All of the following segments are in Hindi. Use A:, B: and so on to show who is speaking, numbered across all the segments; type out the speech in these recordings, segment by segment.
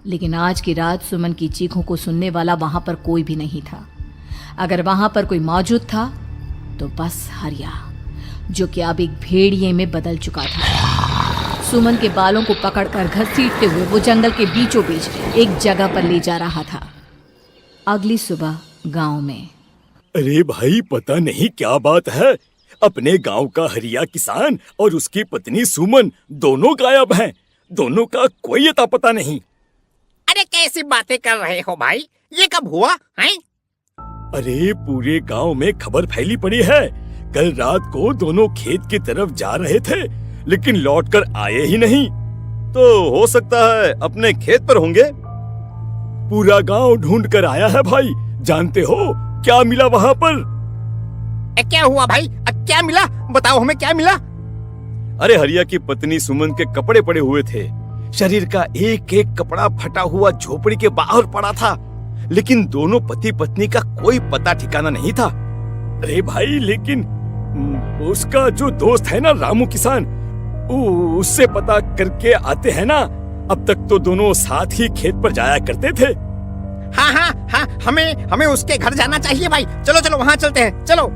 A: लेकिन आज की रात सुमन की चीखों को सुनने वाला वहां पर कोई भी नहीं था। अगर वहां पर कोई मौजूद था तो बस हरिया, जो कि अब एक भेड़िए में बदल चुका था। सुमन के बालों को पकड़कर घसीटते हुए वो जंगल के बीचों बीच एक जगह पर ले जा रहा था। अगली सुबह गांव में।
B: अरे भाई, पता नहीं क्या बात है, अपने गांव का हरिया किसान और उसकी पत्नी सुमन दोनों गायब हैं। दोनों का कोई अता पता नहीं।
C: अरे कैसी बातें कर रहे हो भाई, ये कब हुआ है?
B: अरे पूरे गांव में खबर फैली पड़ी है। कल रात को दोनों खेत की तरफ जा रहे थे, लेकिन लौटकर आए ही नहीं।
D: तो हो सकता है अपने खेत पर होंगे।
B: पूरा गांव ढूंढ कर आया है भाई। जानते हो क्या मिला वहां पर?
C: क्या हुआ भाई? क्या मिला? बताओ हमें, क्या मिला?
D: अरे हरिया की पत्नी सुमन के कपड़े पड़े हुए थे। शरीर का एक एक कपड़ा फटा हुआ झोपड़ी के बाहर पड़ा था, लेकिन दोनों पति पत्नी का कोई पता ठिकाना नहीं था।
B: अरे भाई, लेकिन उसका जो दोस्त है ना रामू किसान, उससे पता करके आते हैं ना। अब तक तो दोनों साथ ही खेत पर जाया करते थे।
C: हाँ, हमें उसके घर जाना चाहिए भाई। चलो वहाँ चलते हैं, चलो।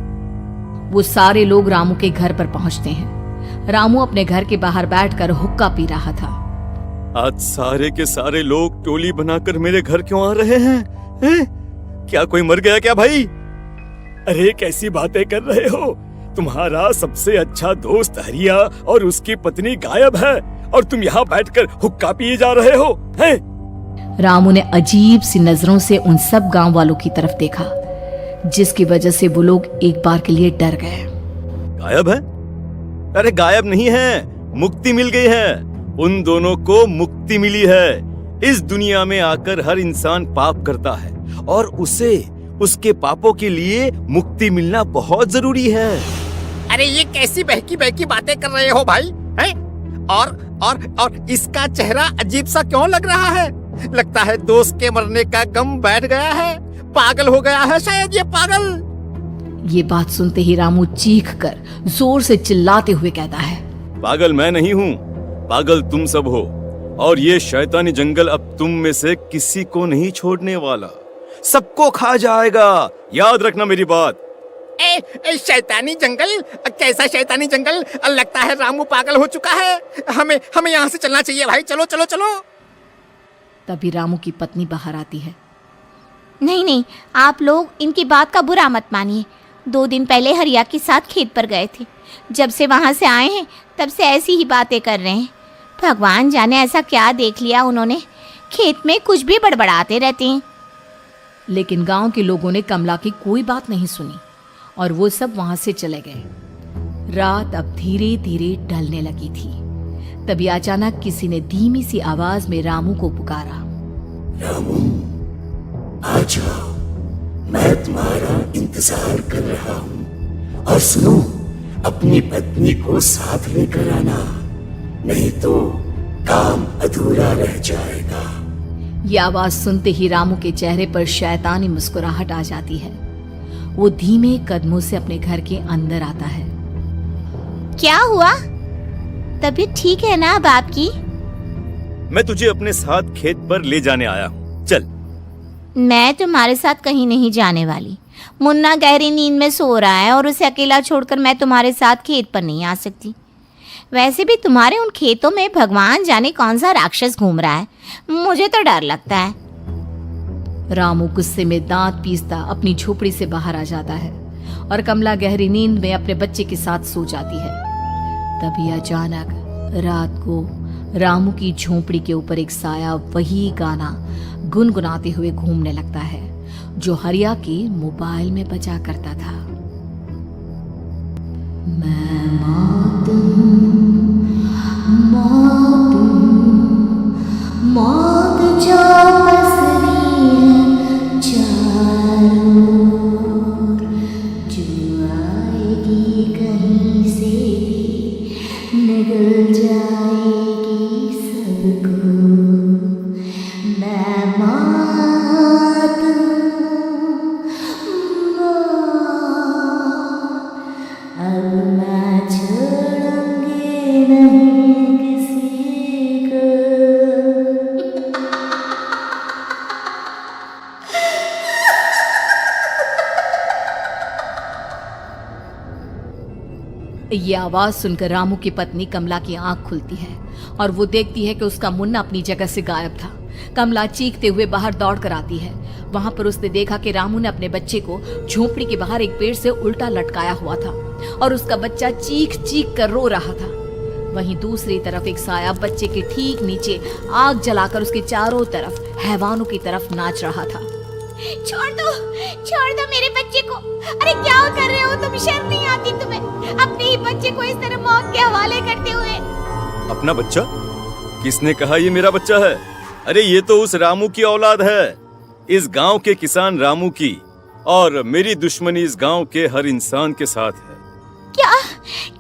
A: वो सारे लोग रामू के घर पर पहुंचते हैं। रामू अपने घर के बाहर बैठकर हुक्का पी रहा था।
D: आज सारे के सारे लोग टोली बनाकर मेरे घर क्यों आ रहे हैं? क्या कोई मर गया क्या भाई?
B: अरे कैसी बातें कर रहे हो? तुम्हारा सबसे अच्छा दोस्त हरिया और उसकी पत्नी गायब है और तुम यहाँ बैठकर हुक्का पिए जा रहे हो हैं?
A: रामू ने अजीब सी नजरों से उन सब गांव वालों की तरफ देखा, जिसकी वजह से वो लोग एक बार के लिए डर गए।
D: गायब है? अरे गायब नहीं है, मुक्ति मिल गई है। उन दोनों को मुक्ति मिली है। इस दुनिया में आकर हर इंसान पाप करता है और उसे उसके पापों के लिए मुक्ति मिलना बहुत जरूरी है।
C: अरे ये कैसी बहकी बहकी बातें कर रहे हो भाई, हैं? और इसका चेहरा अजीब सा क्यों लग रहा है? लगता है दोस्त के मरने का गम बैठ गया है। पागल हो गया है शायद ये पागल।
A: ये बात सुनते ही रामू चीख कर जोर से चिल्लाते हुए कहता है,
D: पागल मैं नहीं हूँ, पागल तुम सब हो। और ये शैतानी जंगल अब तुम में से किसी को नहीं छोड़ने वाला, सबको खा जाएगा। याद रखना मेरी बात।
C: शैतानी जंगल? कैसा शैतानी जंगल? लगता है रामू पागल हो चुका है। हमें यहाँ से चलना चाहिए भाई। चलो।
A: तभी रामू की पत्नी बाहर आती है।
E: नहीं, आप लोग इनकी बात का बुरा मत मानिए। 2 दिन पहले हरिया के साथ खेत पर गए थे। जब से वहाँ से आए हैं तब से ऐसी ही बातें कर रहे हैं। भगवान जाने ऐसा क्या देख लिया उन्होंने, खेत में कुछ भी बड़बड़ाते रहते हैं।
A: लेकिन गांव के लोगों ने कमला की कोई बात नहीं सुनी और वो सब वहां से चले गए। रात अब धीरे धीरे ढलने लगी थी। तभी अचानक किसी ने धीमी सी आवाज में रामू को पुकारा।
F: रामू, आ जाओ, मैं तुम्हारा इंतजार कर रहा हूँ। और सुनो, अपनी पत्नी को साथ लेकर आना, नहीं तो काम अधूरा रह जाएगा।
A: ये आवाज सुनते ही रामू के चेहरे पर शैतानी मुस्कुराहट आ जाती है। वो धीमे कदमों से अपने घर के अंदर आता है।
E: क्या हुआ? तबीयत ठीक है ना अब आपकी?
D: मैं तुझे अपने साथ खेत पर ले जाने आया हूँ, चल।
E: मैं तुम्हारे साथ कहीं नहीं जाने वाली। मुन्ना गहरी नींद में सो रहा है और उसे अकेला छोड़कर मैं तुम्हारे साथ खेत पर नहीं आ सकती। वैसे भी तुम्हारे उन खेतों में भगवान जाने कौन सा राक्षस घूम रहा है, मुझे तो डर लगता है।
A: रामू गुस्से में दांत पीसता अपनी झोपड़ी से बाहर आ जाता है और कमला गहरी नींद में अपने बच्चे के साथ सो जाती है। तभी अचानक रात को रामू की झोपड़ी के ऊपर एक साया वही गाना गुनगुनाते हुए घूमने लगता है जो हरिया के मोबाइल में बजा करता था। मैं मौत जो पसरी है चारों ओर, जो आएगी कहीं से भी निगल जाएगी सबको। मैं मौत अब मैं छोड़ूंगी नहीं किसी को। ये आवाज सुनकर रामू की पत्नी कमला की आंख खुलती है और वो देखती है कि उसका मुन्ना अपनी जगह से गायब था। कमला चीखते हुए बाहर दौड़ कर आती है। वहां पर उसने देखा कि रामू ने अपने बच्चे को झोपड़ी के बाहर एक पेड़ से उल्टा लटकाया हुआ था और उसका बच्चा चीख चीख कर रो रहा था। वहीं दूसरी तरफ एक साया बच्चे के ठीक नीचे आग जलाकर उसके चारों तरफ हैवानों की तरफ नाच रहा था।
E: छोड़ दो मेरे बच्चे को। अरे क्या कर रहे हो तुम? शर्म नहीं आती तुम्हें? अपने ही बच्चे को इस तरह मौत के हवाले करते हुए।
D: अपना बच्चा? किसने कहा ये मेरा बच्चा है? अरे ये तो उस रामू की औलाद है, इस गांव के किसान रामू की, और मेरी दुश्मनी इस गांव के हर इंसान के साथ है।
E: क्या?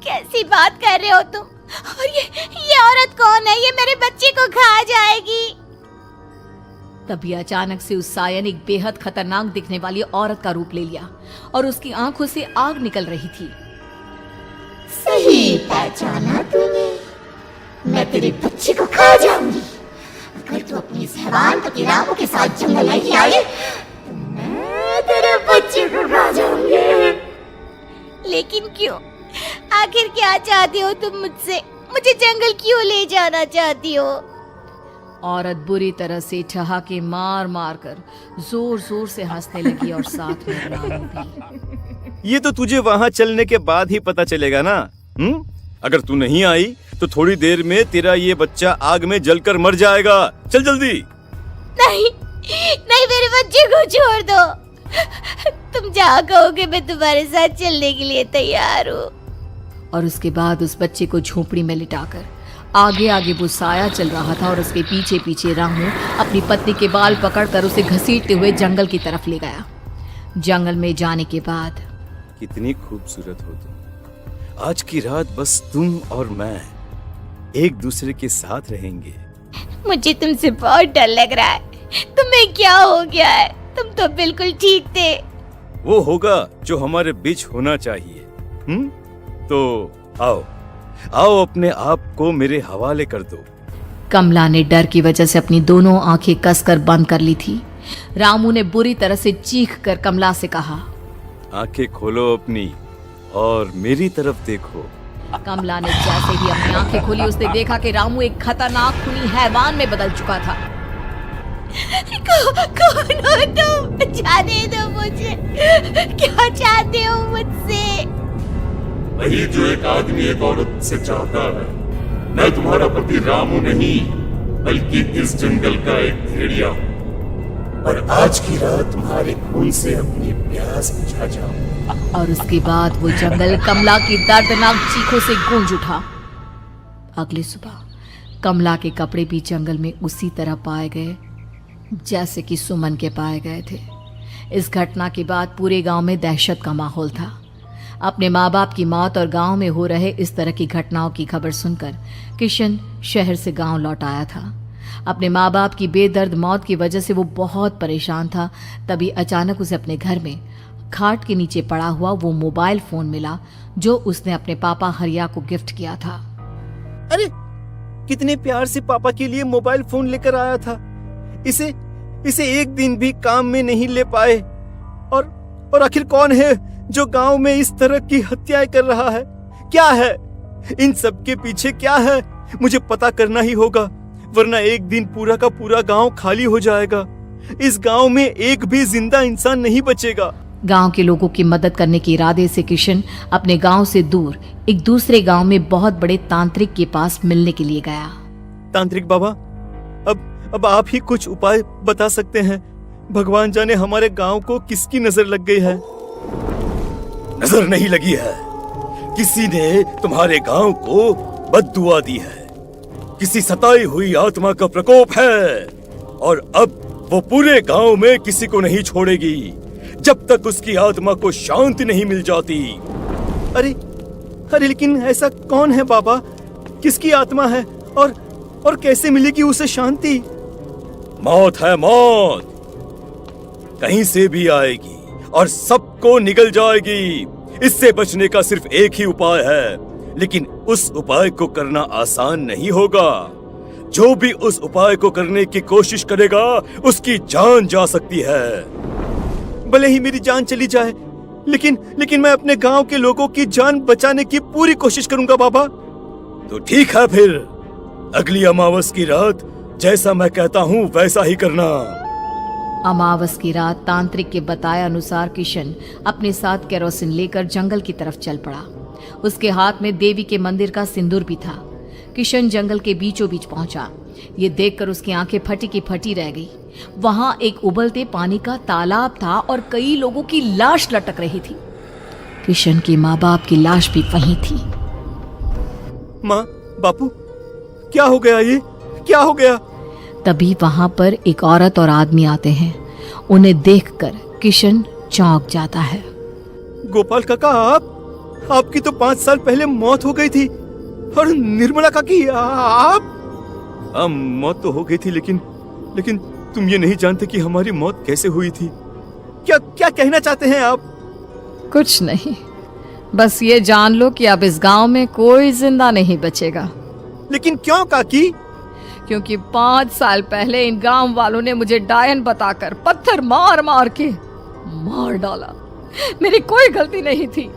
E: कैसी बात कर रहे हो तुम? और ये औरत कौन है? ये मेरे बच्चे को खा जाएगी।
A: तभी अचानक से उस साया ने एक बेहद खतरनाक दिखने वाली औरत का रूप ले लिया और उसकी आंखों से आग निकल रही थी।
F: सही पहचाना तूने। मैं तेरे बच्चे को खा जाऊंगी। अगर तू अपनी इस हैवान पति रामू के साथ जंगल नहीं आए तो मैं तेरे बच्चे को खा जाऊंगी।
E: लेकिन क्यों? आखिर क्या चाहते हो तुम मुझसे? मुझे जंगल क्यों ले जाना चाहती हो?
A: औरत बुरी तरह से ठहाके मार मार कर जोर जोर से हंसने लगी और साथ में रामू भी।
D: ये तो तुझे वहाँ चलने के बाद ही पता चलेगा ना। अगर तू नहीं आई तो थोड़ी देर में तेरा ये बच्चा आग में जलकर मर जाएगा। चल जल्दी।
E: नहीं, मेरे बच्चे को छोड़ दो। तुम जहाँ कहोगे मैं तुम्हारे साथ चलने के लिए तैयार हूँ।
A: और उसके बाद उस बच्चे को झोपड़ी में लिटाकर आगे आगे वो साया चल रहा था और उसके पीछे पीछे रामू अपनी पत्नी के बाल पकड़कर उसे घसीटते हुए जंगल की तरफ ले गया। जंगल में जाने के बाद,
D: कितनी खूबसूरत हो तुम। आज की रात बस तुम और मैं एक दूसरे के साथ रहेंगे।
E: मुझे तुमसे बहुत डर लग रहा है। तुम्हें क्या हो गया है? तुम तो बिल्कुल ठीक थे।
D: वो होगा जो हमारे बीच होना चाहिए। तो आओ अपने आप को मेरे हवाले कर दो।
A: कमला ने डर की वजह से अपनी दोनों आंखें कसकर बंद कर ली थी। रामू ने बुरी तरह से चीख कर कमला से कहा,
D: आंखें खोलो अपनी और मेरी तरफ देखो।
A: कमला ने जैसे ही अपनी आंखें खोली उसने देखा कि रामू एक खतरनाक खूनी हैवान में बदल चुका था।
E: कौन हो तुम? जाने दो मुझे। क्या चाहते हो मुझसे?
F: वही जो एक आदमी एक औरत से चाहता है। मैं तुम्हारा पति रामू नहीं बल्कि इस जंगल का एक भेड़िया हूँ और आज की रात तुम्हारे खून से अपनी प्यास बुझा जाऊं।
A: और उसके बाद वो जंगल कमला की दर्दनाक चीखों से गूंज उठा। अगली सुबह कमला के कपड़े भी जंगल में उसी तरह पाए गए जैसे कि सुमन के पाए गए थे। इस घटना के बाद पूरे गांव में दहशत का माहौल था। अपने माँ बाप की मौत और गांव में हो रहे इस तरह की घटनाओं की खबर सुनकर किशन शहर से गांव लौट आया था। अपने माँ बाप की बेदर्द मौत की वजह से वो बहुत परेशान था। तभी अचानक उसे अपने घर में खाट के नीचे पड़ा हुआ वो मोबाइल फोन मिला जो उसने अपने पापा हरिया को गिफ्ट किया था।
D: अरे कितने प्यार से पापा के लिए मोबाइल फोन लेकर आया था। इसे एक दिन भी काम में नहीं ले पाए। और आखिर कौन है जो गांव में इस तरह की हत्याएं कर रहा है? क्या है इन सब के पीछे? क्या है? मुझे पता करना ही होगा, वरना एक दिन पूरा का पूरा गांव खाली हो जाएगा। इस गांव में एक भी जिंदा इंसान नहीं बचेगा।
A: गांव के लोगों की मदद करने के इरादे से किशन अपने गांव से दूर एक दूसरे गांव में बहुत बड़े तांत्रिक के पास मिलने के लिए गया।
D: तांत्रिक बाबा, अब आप ही कुछ उपाय बता सकते हैं। भगवान जाने हमारे गांव को किसकी नजर लग गई है।
B: नजर नहीं लगी है, किसी ने तुम्हारे गांव को बद्दुआ दी है। किसी सताई हुई आत्मा का प्रकोप है और अब वो पूरे गांव में किसी को नहीं छोड़ेगी जब तक उसकी आत्मा को शांति नहीं मिल जाती।
D: अरे लेकिन ऐसा कौन है बाबा? किसकी आत्मा है और कैसे मिलेगी उसे शांति?
B: मौत है, मौत कहीं से भी आएगी और सबको निगल जाएगी। इससे बचने का सिर्फ एक ही उपाय है, लेकिन उस उपाय को करना आसान नहीं होगा। जो भी उस उपाय को करने की कोशिश करेगा उसकी जान जा सकती है।
D: भले ही मेरी जान चली जाए, लेकिन मैं अपने गांव के लोगों की जान बचाने की पूरी कोशिश करूंगा बाबा।
B: तो ठीक है फिर, अगली अमावस की रात जैसा मैं कहता हूँ वैसा ही करना।
A: अमावस की रात तांत्रिक के बताए अनुसार किशन अपने साथ केरोसिन लेकर जंगल की तरफ चल पड़ा। उसके हाथ में देवी के मंदिर का सिंदूर भी था। किशन जंगल के बीचों बीच पहुंचा। ये देखकर उसकी आंखें फटी की फटी रह गई। वहां एक उबलते पानी का तालाब था और कई लोगों की लाश लटक रही थी। किशन के माँ बाप की लाश भी वहीं थी।
D: माँ, बापू, क्या हो गया? ये क्या हो गया?
A: तभी वहां पर एक औरत और आदमी आते हैं। उन्हें देखकर किशन चौंक जाता है।
D: गोपाल काका, आपकी तो 5 साल पहले मौत हो गई थी। और निर्मला काकी, आप? मौत तो हो गई थी, लेकिन तुम ये नहीं जानते कि हमारी मौत कैसे हुई थी। क्या कहना चाहते हैं आप?
A: कुछ नहीं, बस ये जान लो कि अब इस गांव में कोई जिंदा नहीं बचेगा।
D: लेकिन क्यों काकी?
A: क्योंकि 5 साल पहले इन गांव वालों ने मुझे डायन बताकर पत्थर मार मार के मार डाला। मेरी कोई गलती नहीं थी।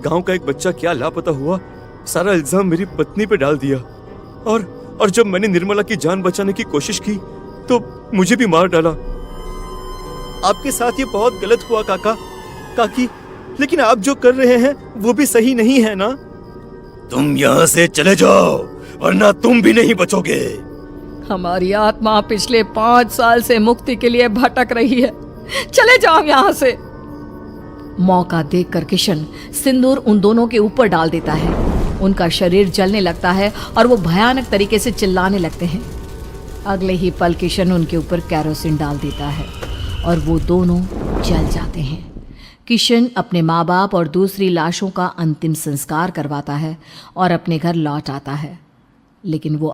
D: गांव का एक बच्चा क्या लापता हुआ, सारा इल्जाम मेरी पत्नी पे डाल दिया। और जब मैंने निर्मला की जान बचाने की कोशिश की तो मुझे भी मार डाला। आपके साथ ये बहुत गलत हुआ काकी, लेकिन आप जो कर रहे हैं वो भी सही नहीं है ना?
B: तुम यहाँ से चले जाओ वरना तुम भी नहीं बचोगे।
A: हमारी आत्मा पिछले 5 साल से मुक्ति के लिए भटक रही है। चले जाओ यहाँ से। मौका देखकर किशन सिंदूर उन दोनों के ऊपर डाल देता है। उनका शरीर जलने लगता है और वो भयानक तरीके से चिल्लाने लगते हैं। अगले ही पल किशन उनके ऊपर केरोसिन डाल देता है और वो दोनों जल जाते हैं। किशन अपने माँ बाप और दूसरी लाशों का अंतिम संस्कार करवाता है और अपने घर लौट आता है, लेकिन वो